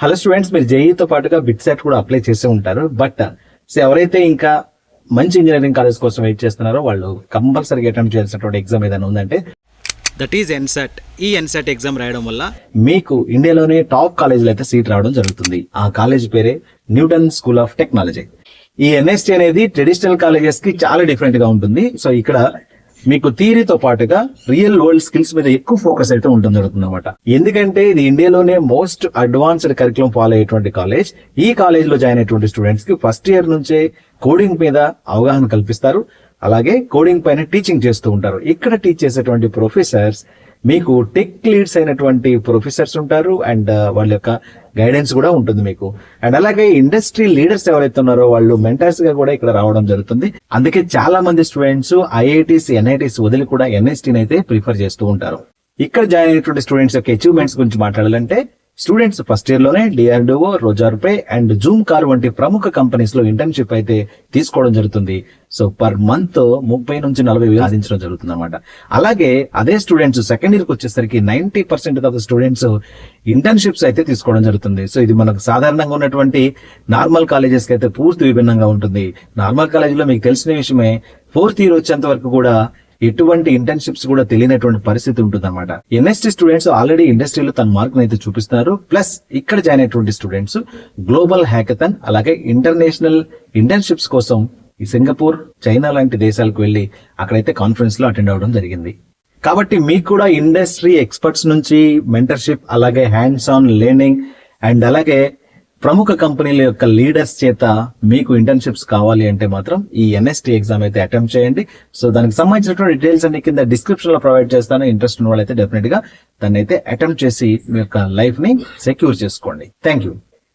Hello students, మీరు జేఈతో పాటుగా బిట్సెట్ కూడా అప్లై చేసే ఉంటారు. బట్ ఎవరైతే ఇంకా మంచి ఇంజనీరింగ్ కాలేజ్ కోసం వెయిట్ చేస్తున్నారో వాళ్ళు కంపల్సరీగా అటెంప్ట్ చేయాల్సినటువంటి ఎగ్జామ్ ఏదైనా ఉందంటే దట్ ఈజ్ ఎన్సెట్. ఈ ఎన్సెట్ ఎగ్జామ్ రాయడం వల్ల మీకు ఇండియాలోనే టాప్ కాలేజీలో అయితే సీట్ రావడం జరుగుతుంది. ఆ కాలేజ్ పేరే న్యూటన్ స్కూల్ ఆఫ్ టెక్నాలజీ. ఈ ఎన్ఎస్టీ అనేది ట్రెడిషనల్ కాలేజెస్ కి చాలా డిఫరెంట్ గా ఉంటుంది. సో ఇక్కడ మీకు థియరీతో పాటుగా రియల్ వరల్డ్ స్కిల్స్ మీద ఎక్కువ ఫోకస్ అయితే ఉంటుంది అనమాట. ఎందుకంటే ఇది ఇండియాలోనే మోస్ట్ అడ్వాన్స్డ్ కరికులం ఫాలో అయ్యేటువంటి కాలేజ్. ఈ కాలేజ్ లో జాయిన్ అయ్యేటువంటి స్టూడెంట్స్ కి ఫస్ట్ ఇయర్ నుంచే కోడింగ్ మీద అవగాహన కల్పిస్తారు. అలాగే కోడింగ్ పైన టీచింగ్ చేస్తూ ఉంటారు. ఇక్కడ టీచ్ చేసేటువంటి ప్రొఫెసర్స్ మీకు టెక్ లీడ్స్ అయినటువంటి ప్రొఫెసర్స్ ఉంటారు. అండ్ వాళ్ళ యొక్క గైడెన్స్ కూడా ఉంటుంది మీకు. అండ్ అలాగే ఇండస్ట్రీ లీడర్స్ ఎవరైతే ఉన్నారో వాళ్ళు మెంటర్స్ గా కూడా ఇక్కడ రావడం జరుగుతుంది. అందుకే చాలా మంది స్టూడెంట్స్ ఐఐటీస్ ఎన్ఐటీస్ వదిలి కూడా ఎన్ఎస్టీని అయితే ప్రిఫర్ చేస్తూ ఉంటారు. ఇక్కడ జాయిన్ అయినటువంటి స్టూడెంట్స్ యొక్క అచీవ్మెంట్స్ గురించి మాట్లాడాలంటే స్టూడెంట్స్ ఫస్ట్ ఇయర్ లోనే డిఆర్డిఓ, రోజార్పే అండ్ జూమ్ కార్ వంటి ప్రముఖ కంపెనీస్ లో ఇంటర్న్షిప్ అయితే తీసుకోవడం జరుగుతుంది. సో పర్ మంత్ 30 నుంచి 40 వేలు సాధించడం జరుగుతుంది అనమాట. అలాగే అదే స్టూడెంట్స్ సెకండ్ ఇయర్ కి వచ్చేసరికి 90% ఆఫ్ ద స్టూడెంట్స్ ఇంటర్న్షిప్స్ అయితే తీసుకోవడం జరుగుతుంది. సో ఇది మనకు సాధారణంగా ఉన్నటువంటి నార్మల్ కాలేజెస్ కి అయితే పూర్తి విభిన్నంగా ఉంటుంది. నార్మల్ కాలేజీలో మీకు తెలిసిన విషయమే, 4th ఇయర్ వచ్చేంత వరకు కూడా ఎటువంటి ఇంటర్న్షిప్స్ కూడా తెలియనటువంటి పరిస్థితి ఉంటుంది అనమాట. ఎన్ఎస్టీ స్టూడెంట్స్ ఆల్రెడీ ఇండస్ట్రీలో తన మార్క్ అయితే చూపిస్తున్నారు. ప్లస్ ఇక్కడ జాయిన్ అయినటువంటి స్టూడెంట్స్ గ్లోబల్ హ్యాకథాన్ అలాగే ఇంటర్నేషనల్ ఇంటర్న్షిప్స్ కోసం ఈ సింగపూర్, చైనా లాంటి దేశాలకు వెళ్లి అక్కడైతే కాన్ఫరెన్స్ లో అటెండ్ అవ్వడం జరిగింది. కాబట్టి మీకు కూడా ఇండస్ట్రీ ఎక్స్పర్ట్స్ నుంచి మెంటర్షిప్, అలాగే హ్యాండ్స్ ఆన్ లెర్నింగ్ అండ్ అలాగే ప్రముఖ కంపెనీల యొక్క లీడర్స్ చేత మీకు ఇంటర్న్షిప్స్ కావాలి అంటే మాత్రం ఈ ఎన్ఎస్టీ ఎగ్జామ్ అయితే అటెంప్ట్ చేయండి. సో దానికి సంబంధించినటువంటి డీటెయిల్స్ అన్ని కింద డిస్క్రిప్షన్ లో ప్రొవైడ్ చేస్తాను. ఇంట్రెస్ట్ ఉన్న వాళ్ళైతే డెఫినెట్ గా దాన్ని అయితే అటెంప్ట్ చేసి మీ యొక్క లైఫ్ ని సెక్యూర్ చేసుకోండి. Thank you.